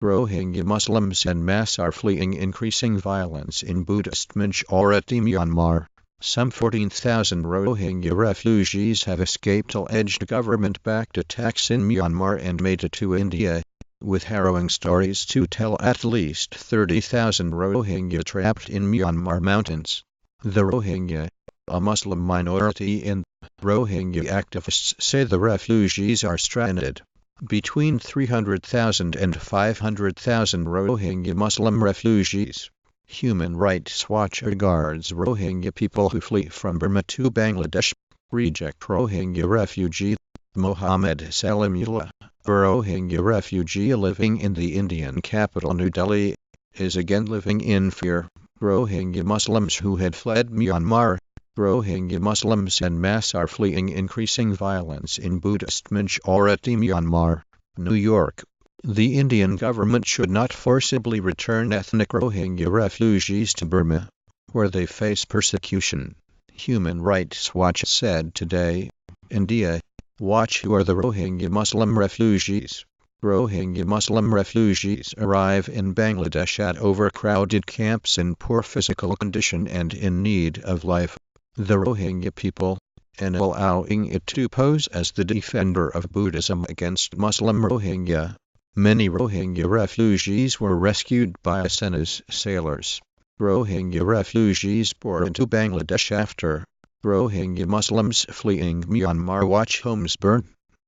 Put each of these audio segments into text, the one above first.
Rohingya Muslims en masse are fleeing increasing violence in Buddhist-majority Myanmar. Some 14,000 Rohingya refugees have escaped alleged government-backed attacks in Myanmar and made it to India, with harrowing stories to tell. At least 30,000 Rohingya trapped in Myanmar mountains. The Rohingya, a Muslim minority in Rohingya activists say the refugees are stranded. Between 300,000 and 500,000 Rohingya Muslim refugees. Human Rights Watch regards Rohingya people who flee from Burma to Bangladesh. Reject Rohingya refugee. Mohammad Salimullah, a Rohingya refugee living in the Indian capital New Delhi, is again living in fear. Rohingya Muslims who had fled Myanmar. Rohingya Muslims en masse are fleeing increasing violence in Buddhist-majority Myanmar. New York. The Indian government should not forcibly return ethnic Rohingya refugees to Burma, where they face persecution, Human Rights Watch said today. India. Watch who are the Rohingya Muslim refugees. Rohingya Muslim refugees arrive in Bangladesh at overcrowded camps in poor physical condition and in need of life. The Rohingya people, and allowing it to pose as the defender of Buddhism against Muslim Rohingya. Many Rohingya refugees were rescued by Acehnese sailors. Rohingya refugees poured into Bangladesh after Rohingya Muslims fleeing Myanmar watch homes burn.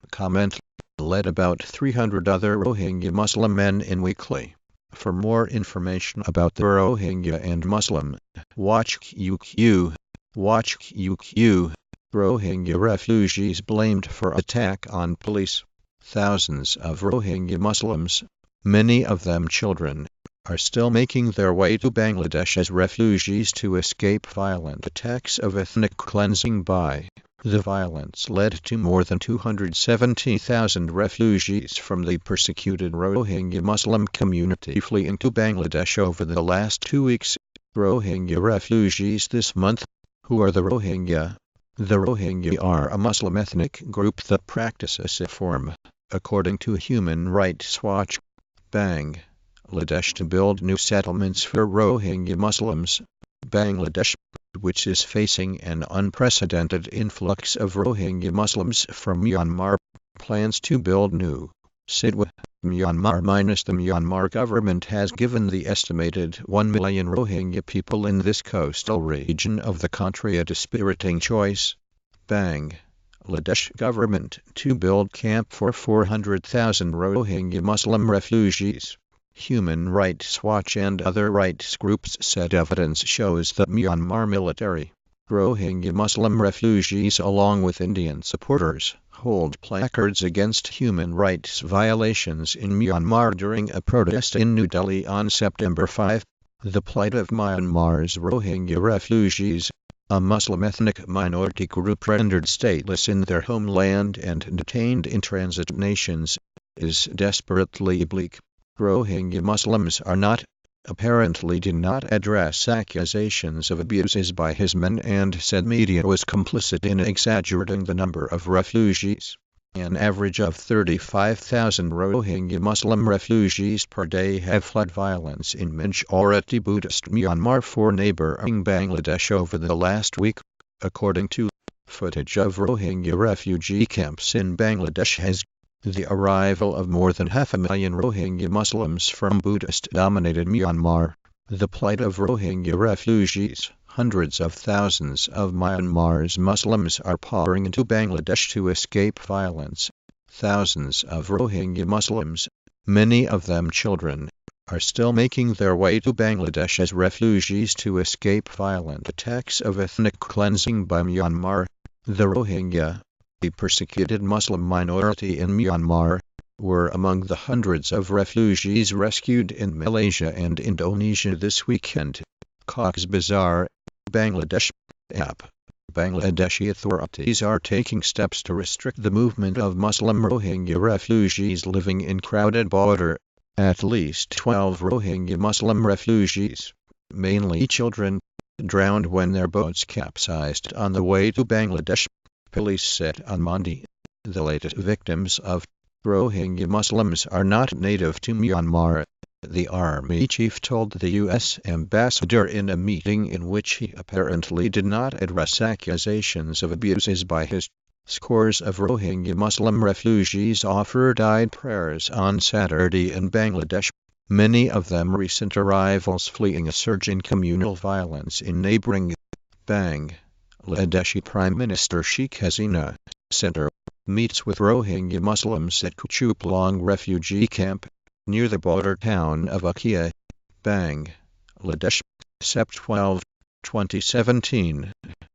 Comment. Led about 300 other Rohingya Muslim men in weekly. For more information about the Rohingya and Muslim, watch QQ. Watch QQ. Rohingya refugees blamed for attack on police. Thousands of Rohingya Muslims, many of them children, are still making their way to Bangladesh as refugees to escape violent attacks of ethnic cleansing by. The violence led to more than 270,000 refugees from the persecuted Rohingya Muslim community fleeing to Bangladesh over the last 2 weeks. Rohingya refugees this month. Who are the Rohingya? The Rohingya are a Muslim ethnic group that practices Islam, according to Human Rights Watch. Bangladesh to build new settlements for Rohingya Muslims. Bangladesh, which is facing an unprecedented influx of Rohingya Muslims from Myanmar, plans to build new cities. Myanmar the Myanmar government has given the estimated 1 million Rohingya people in this coastal region of the country a dispiriting choice. Bangladesh government to build camp for 400,000 Rohingya Muslim refugees. Human Rights Watch and other rights groups said evidence shows that Myanmar military, Rohingya Muslim refugees along with Indian supporters, hold placards against human rights violations in Myanmar during a protest in New Delhi on September 5. The plight of Myanmar's Rohingya refugees, a Muslim ethnic minority group rendered stateless in their homeland and detained in transit nations, is desperately bleak. Rohingya Muslims apparently did not address accusations of abuses by his men and said media was complicit in exaggerating the number of refugees. An average of 35,000 Rohingya Muslim refugees per day have fled violence in majority Buddhist Myanmar for neighboring Bangladesh over the last week, according to footage of Rohingya refugee camps in Bangladesh has the arrival of more than 500,000 Rohingya Muslims from Buddhist-dominated Myanmar. The plight of Rohingya refugees. Hundreds of thousands of Myanmar's Muslims are pouring into Bangladesh to escape violence. Thousands of Rohingya Muslims, many of them children, are still making their way to Bangladesh as refugees to escape violent attacks of ethnic cleansing by Myanmar. The Rohingya, the persecuted Muslim minority in Myanmar, were among the hundreds of refugees rescued in Malaysia and Indonesia this weekend. Cox's Bazar, Bangladesh. Bangladeshi authorities are taking steps to restrict the movement of Muslim Rohingya refugees living in crowded border. At least 12 Rohingya Muslim refugees, mainly children, drowned when their boats capsized on the way to Bangladesh. Police said on Monday. The latest victims of Rohingya Muslims are not native to Myanmar, the army chief told the U.S. ambassador in a meeting in which he apparently did not address accusations of abuses by his. Scores of Rohingya Muslim refugees offered Eid prayers on Saturday in Bangladesh, many of them recent arrivals fleeing a surge in communal violence in neighboring Bangladeshi Prime Minister Sheikh Hasina Center meets with Rohingya Muslims at Kuchupalong refugee camp, near the border town of Akia, Bangladesh, Sept 12, 2017.